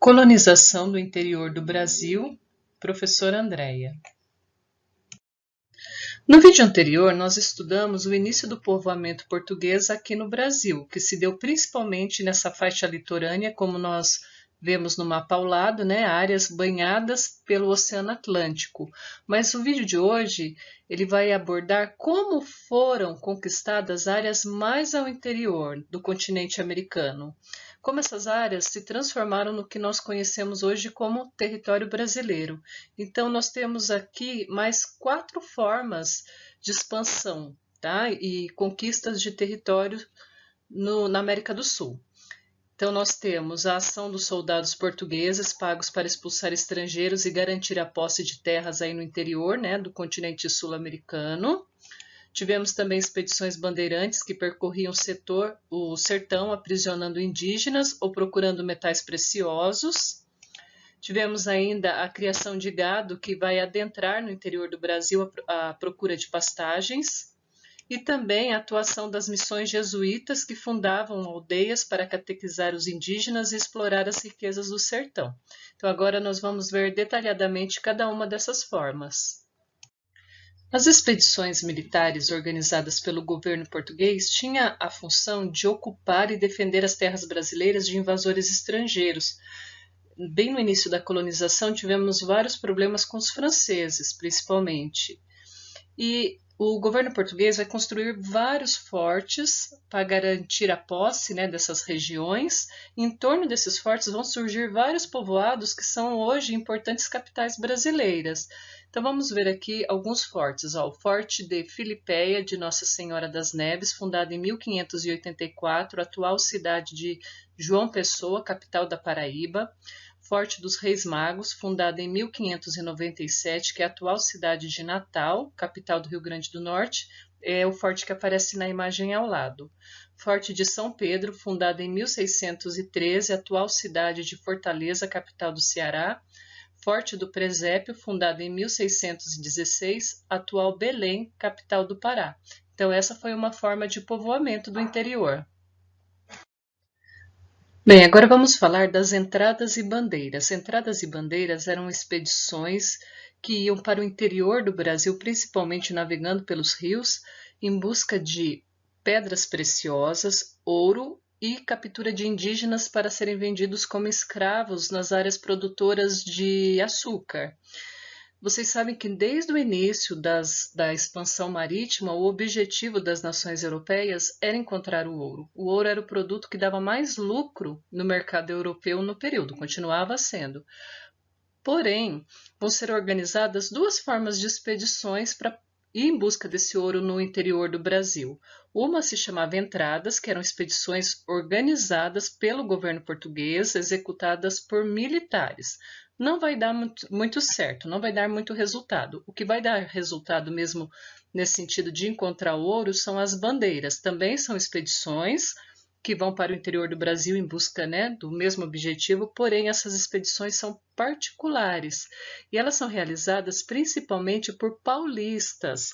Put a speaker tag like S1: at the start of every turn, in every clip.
S1: Colonização do interior do Brasil, professora Andréia. No vídeo anterior, nós estudamos o início do povoamento português aqui no Brasil, que se deu principalmente nessa faixa litorânea, como nós vemos no mapa ao lado, áreas banhadas pelo Oceano Atlântico. Mas o vídeo de hoje, ele vai abordar como foram conquistadas áreas mais ao interior do continente americano. Como essas áreas se transformaram no que nós conhecemos hoje como território brasileiro. Então, nós temos aqui mais 4 formas de expansão, tá? E conquistas de território na América do Sul. Então, nós temos a ação dos soldados portugueses pagos para expulsar estrangeiros e garantir a posse de terras aí no interior, do continente sul-americano. Tivemos também expedições bandeirantes que percorriam o sertão aprisionando indígenas ou procurando metais preciosos. Tivemos ainda a criação de gado que vai adentrar no interior do Brasil à procura de pastagens. E também a atuação das missões jesuítas que fundavam aldeias para catequizar os indígenas e explorar as riquezas do sertão. Então agora nós vamos ver detalhadamente cada uma dessas formas. As expedições militares organizadas pelo governo português tinham a função de ocupar e defender as terras brasileiras de invasores estrangeiros. Bem no início da colonização tivemos vários problemas com os franceses, principalmente. E o governo português vai construir vários fortes para garantir a posse dessas regiões. Em torno desses fortes vão surgir vários povoados que são hoje importantes capitais brasileiras. Então vamos ver aqui alguns fortes. O Forte de Filipéia de Nossa Senhora das Neves, fundado em 1584, atual cidade de João Pessoa, capital da Paraíba. Forte dos Reis Magos, fundado em 1597, que é a atual cidade de Natal, capital do Rio Grande do Norte, é o forte que aparece na imagem ao lado. Forte de São Pedro, fundado em 1613, atual cidade de Fortaleza, capital do Ceará. Forte do Presépio, fundado em 1616, atual Belém, capital do Pará. Então essa foi uma forma de povoamento do interior. Bem, agora vamos falar das entradas e bandeiras. Entradas e bandeiras eram expedições que iam para o interior do Brasil, principalmente navegando pelos rios, em busca de pedras preciosas, ouro e captura de indígenas para serem vendidos como escravos nas áreas produtoras de açúcar. Vocês sabem que desde o início da expansão marítima, o objetivo das nações europeias era encontrar o ouro. O ouro era o produto que dava mais lucro no mercado europeu no período, continuava sendo. Porém, vão ser organizadas 2 formas de expedições para ir em busca desse ouro no interior do Brasil. Uma se chamava entradas, que eram expedições organizadas pelo governo português, executadas por militares. Não vai dar muito certo, não vai dar muito resultado. O que vai dar resultado mesmo nesse sentido de encontrar o ouro são as bandeiras. Também são expedições que vão para o interior do Brasil em busca do mesmo objetivo, porém essas expedições são particulares e elas são realizadas principalmente por paulistas,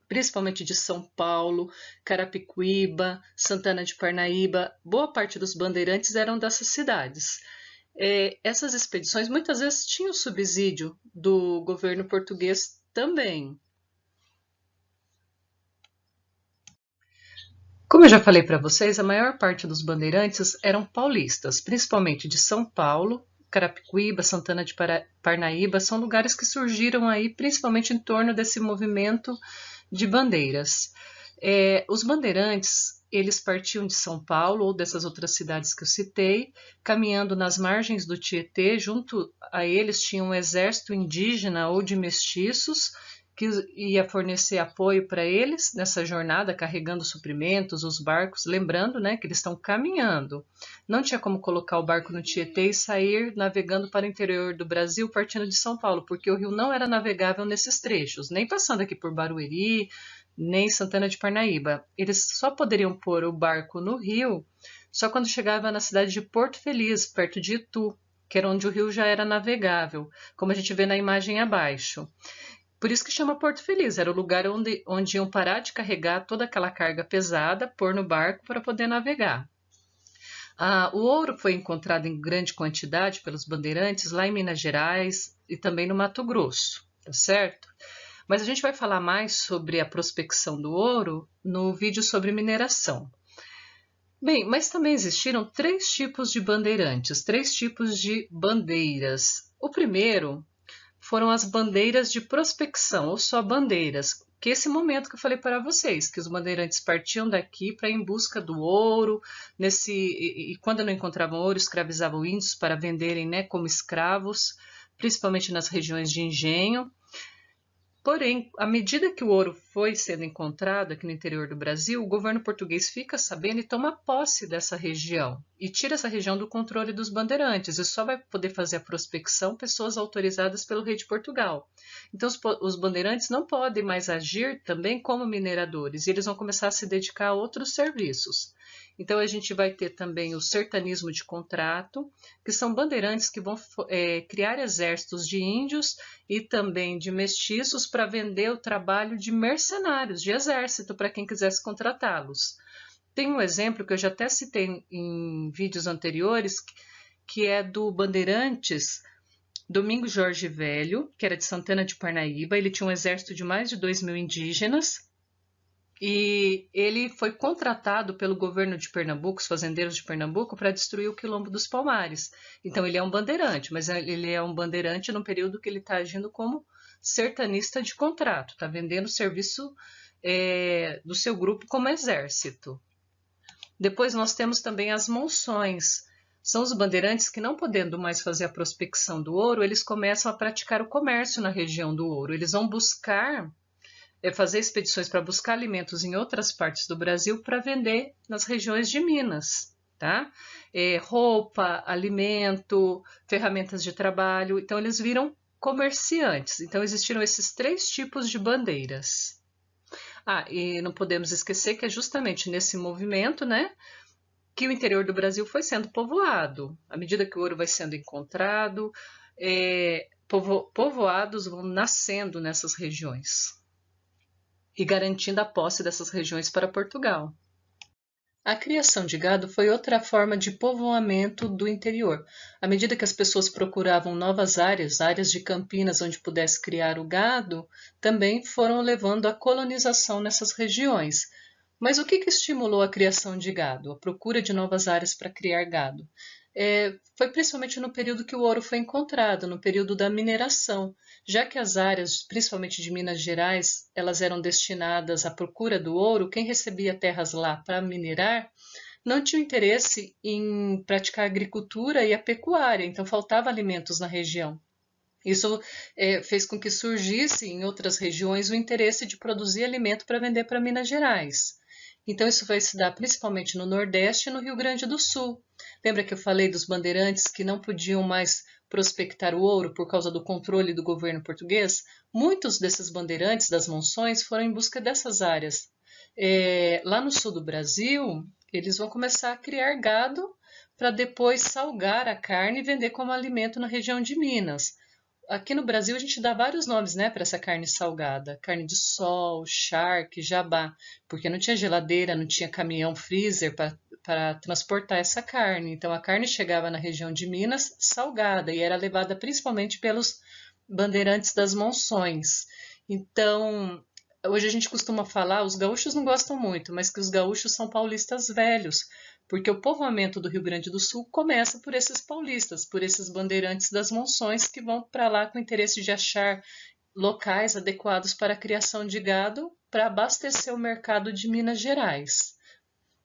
S1: principalmente de São Paulo, Carapicuíba, Santana de Parnaíba. Boa parte dos bandeirantes eram dessas cidades. Essas expedições muitas vezes tinham subsídio do governo português também. Como eu já falei para vocês, a maior parte dos bandeirantes eram paulistas, principalmente de São Paulo, Carapicuíba, Santana de Parnaíba, são lugares que surgiram aí principalmente em torno desse movimento de bandeiras. Os bandeirantes, eles partiam de São Paulo ou dessas outras cidades que eu citei, caminhando nas margens do Tietê. Junto a eles tinha um exército indígena ou de mestiços que ia fornecer apoio para eles nessa jornada, carregando suprimentos, os barcos, lembrando que eles estão caminhando. Não tinha como colocar o barco no Tietê e sair navegando para o interior do Brasil partindo de São Paulo, porque o rio não era navegável nesses trechos, nem passando aqui por Barueri, nem Santana de Parnaíba. Eles só poderiam pôr o barco no rio só quando chegava na cidade de Porto Feliz, perto de Itu, que era onde o rio já era navegável, como a gente vê na imagem abaixo. Por isso que chama Porto Feliz, era o lugar onde iam parar de carregar toda aquela carga pesada, pôr no barco para poder navegar. O ouro foi encontrado em grande quantidade pelos bandeirantes lá em Minas Gerais e também no Mato Grosso, tá certo? Mas a gente vai falar mais sobre a prospecção do ouro no vídeo sobre mineração. Bem, mas também existiram três tipos de bandeirantes, três tipos de bandeiras. O primeiro foram as bandeiras de prospecção, ou só bandeiras, que é esse momento que eu falei para vocês, que os bandeirantes partiam daqui para ir em busca do ouro, e quando não encontravam ouro, escravizavam índios para venderem, né, como escravos, principalmente nas regiões de engenho. Porém, à medida que o ouro foi sendo encontrado aqui no interior do Brasil, o governo português fica sabendo e toma posse dessa região e tira essa região do controle dos bandeirantes e só vai poder fazer a prospecção pessoas autorizadas pelo rei de Portugal. Então, os bandeirantes não podem mais agir também como mineradores e eles vão começar a se dedicar a outros serviços. Então, a gente vai ter também o sertanismo de contrato, que são bandeirantes que vão criar exércitos de índios e também de mestiços para vender o trabalho de mercenários, de exército, para quem quisesse contratá-los. Tem um exemplo que eu já até citei em vídeos anteriores, que é do Bandeirantes Domingos Jorge Velho, que era de Santana de Parnaíba. Ele tinha um exército de mais de 2.000 indígenas e ele foi contratado pelo governo de Pernambuco, os fazendeiros de Pernambuco, para destruir o Quilombo dos Palmares. Então ele é um bandeirante, mas ele é um bandeirante no período que ele está agindo como sertanista de contrato, está vendendo o serviço do seu grupo como exército. Depois nós temos também as monções. São os bandeirantes que, não podendo mais fazer a prospecção do ouro, eles começam a praticar o comércio na região do ouro. Eles vão fazer expedições para buscar alimentos em outras partes do Brasil para vender nas regiões de Minas, tá? Roupa, alimento, ferramentas de trabalho. Então, eles viram comerciantes. Então, existiram esses três tipos de bandeiras. E não podemos esquecer que é justamente nesse movimento, né, que o interior do Brasil foi sendo povoado. À medida que o ouro vai sendo encontrado, povoados vão nascendo nessas regiões e garantindo a posse dessas regiões para Portugal. A criação de gado foi outra forma de povoamento do interior. À medida que as pessoas procuravam novas áreas de campinas onde pudesse criar o gado, também foram levando a colonização nessas regiões. Mas o que estimulou a criação de gado, a procura de novas áreas para criar gado? Foi principalmente no período que o ouro foi encontrado, no período da mineração, já que as áreas, principalmente de Minas Gerais, elas eram destinadas à procura do ouro. Quem recebia terras lá para minerar não tinha interesse em praticar a agricultura e a pecuária, então faltava alimentos na região. Isso fez com que surgisse em outras regiões o interesse de produzir alimento para vender para Minas Gerais. Então, isso vai se dar principalmente no Nordeste e no Rio Grande do Sul. Lembra que eu falei dos bandeirantes que não podiam mais prospectar o ouro por causa do controle do governo português? Muitos desses bandeirantes das monções foram em busca dessas áreas. Lá no sul do Brasil, eles vão começar a criar gado para depois salgar a carne e vender como alimento na região de Minas. Aqui no Brasil a gente dá vários nomes, né, para essa carne salgada. Carne de sol, charque, jabá, porque não tinha geladeira, não tinha caminhão freezer para transportar essa carne. Então a carne chegava na região de Minas salgada e era levada principalmente pelos bandeirantes das monções. Então, hoje a gente costuma falar, os gaúchos não gostam muito, mas que os gaúchos são paulistas velhos, porque o povoamento do Rio Grande do Sul começa por esses paulistas, por esses bandeirantes das monções que vão para lá com o interesse de achar locais adequados para a criação de gado para abastecer o mercado de Minas Gerais.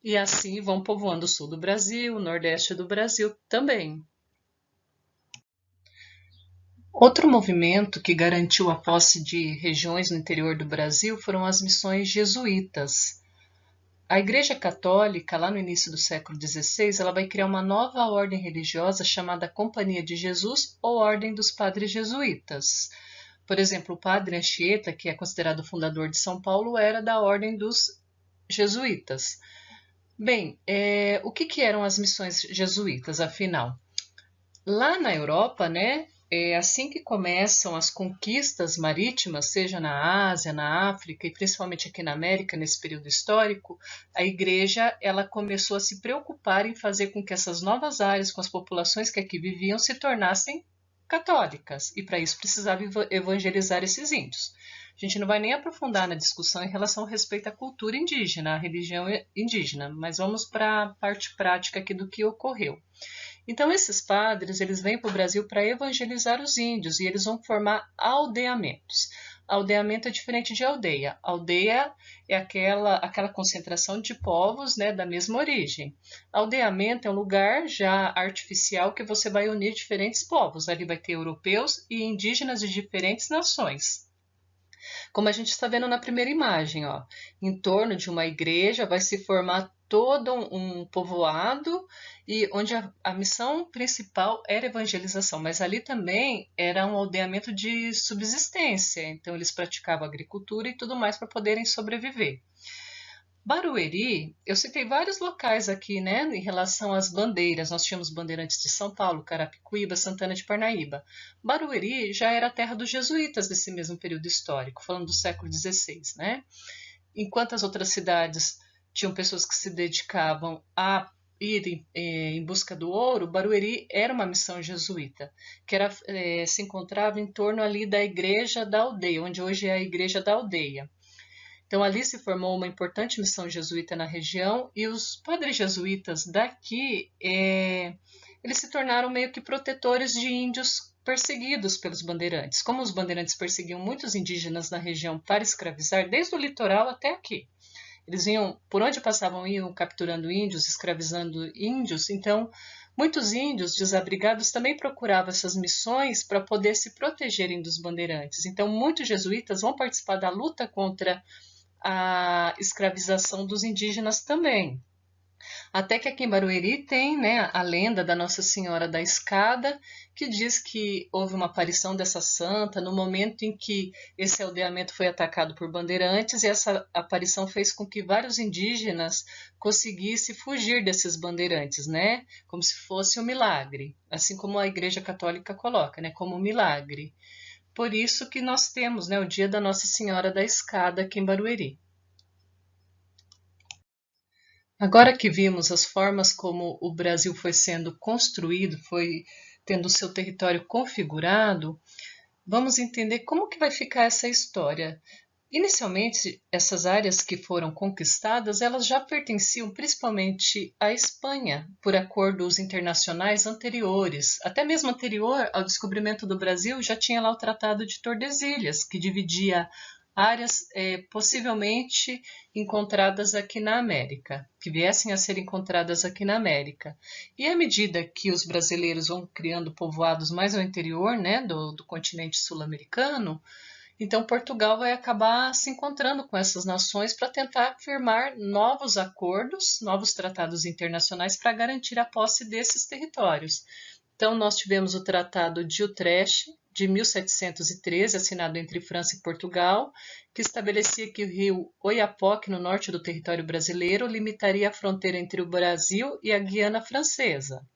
S1: E assim vão povoando o sul do Brasil, o nordeste do Brasil também. Outro movimento que garantiu a posse de regiões no interior do Brasil foram as missões jesuítas. A Igreja Católica, lá no início do século XVI, ela vai criar uma nova ordem religiosa chamada Companhia de Jesus ou Ordem dos Padres Jesuítas. Por exemplo, o padre Anchieta, que é considerado o fundador de São Paulo, era da Ordem dos Jesuítas. Bem, o que eram as missões jesuítas, afinal? Lá na Europa, né, assim que começam as conquistas marítimas, seja na Ásia, na África e principalmente aqui na América, nesse período histórico, a igreja ela começou a se preocupar em fazer com que essas novas áreas, com as populações que aqui viviam, se tornassem católicas. E para isso precisava evangelizar esses índios. A gente não vai nem aprofundar na discussão em relação ao respeito à cultura indígena, à religião indígena, mas vamos para a parte prática aqui do que ocorreu. Então, esses padres, eles vêm para o Brasil para evangelizar os índios e eles vão formar aldeamentos. Aldeamento é diferente de aldeia. Aldeia é aquela concentração de povos, né, da mesma origem. Aldeamento é um lugar já artificial que você vai unir diferentes povos. Ali vai ter europeus e indígenas de diferentes nações. Como a gente está vendo na primeira imagem, ó, em torno de uma igreja vai se formar todo um povoado e onde a missão principal era evangelização, mas ali também era um aldeamento de subsistência, então eles praticavam agricultura e tudo mais para poderem sobreviver. Barueri, eu citei vários locais aqui, né, em relação às bandeiras. Nós tínhamos bandeirantes de São Paulo, Carapicuíba, Santana de Parnaíba. Barueri já era a terra dos jesuítas desse mesmo período histórico, falando do século XVI, né? Enquanto as outras cidades tinham pessoas que se dedicavam a ir em busca do ouro, Barueri era uma missão jesuíta, que se encontrava em torno ali da igreja da aldeia, onde hoje é a igreja da aldeia. Então, ali se formou uma importante missão jesuíta na região e os padres jesuítas daqui, eles se tornaram meio que protetores de índios perseguidos pelos bandeirantes. Como os bandeirantes perseguiam muitos indígenas na região para escravizar, desde o litoral até aqui. Eles iam, por onde passavam, iam capturando índios, escravizando índios. Então, muitos índios desabrigados também procuravam essas missões para poder se protegerem dos bandeirantes. Então, muitos jesuítas vão participar da luta contra a escravização dos indígenas também. Até que aqui em Barueri tem, né, a lenda da Nossa Senhora da Escada, que diz que houve uma aparição dessa santa no momento em que esse aldeamento foi atacado por bandeirantes, e essa aparição fez com que vários indígenas conseguissem fugir desses bandeirantes, né, como se fosse um milagre, assim como a Igreja Católica coloca, né, como um milagre. Por isso que nós temos, né, o dia da Nossa Senhora da Escada aqui em Barueri. Agora que vimos as formas como o Brasil foi sendo construído, foi tendo o seu território configurado, vamos entender como que vai ficar essa história. Inicialmente, essas áreas que foram conquistadas, elas já pertenciam principalmente à Espanha, por acordos internacionais anteriores. Até mesmo anterior ao descobrimento do Brasil, já tinha lá o Tratado de Tordesilhas, que dividia áreas possivelmente encontradas aqui na América, que viessem a ser encontradas aqui na América. E à medida que os brasileiros vão criando povoados mais ao interior, né, do continente sul-americano, então, Portugal vai acabar se encontrando com essas nações para tentar firmar novos acordos, novos tratados internacionais para garantir a posse desses territórios. Então, nós tivemos o Tratado de Utrecht, de 1713, assinado entre França e Portugal, que estabelecia que o rio Oiapoque, no norte do território brasileiro, limitaria a fronteira entre o Brasil e a Guiana Francesa.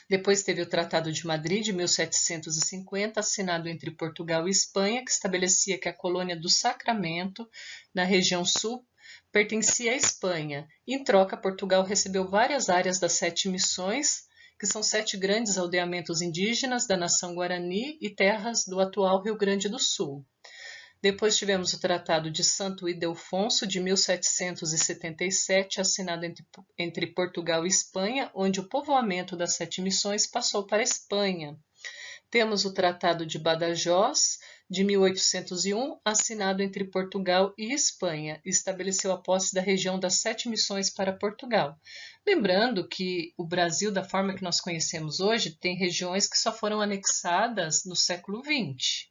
S1: Depois teve o Tratado de Madrid, de 1750, assinado entre Portugal e Espanha, que estabelecia que a colônia do Sacramento, na região sul, pertencia à Espanha. Em troca, Portugal recebeu várias áreas das 7 missões, que são 7 grandes aldeamentos indígenas da nação Guarani e terras do atual Rio Grande do Sul. Depois tivemos o Tratado de Santo Ildefonso, de 1777, assinado entre Portugal e Espanha, onde o povoamento das 7 missões passou para a Espanha. Temos o Tratado de Badajoz, de 1801, assinado entre Portugal e Espanha, e estabeleceu a posse da região das 7 missões para Portugal. Lembrando que o Brasil, da forma que nós conhecemos hoje, tem regiões que só foram anexadas no século XX.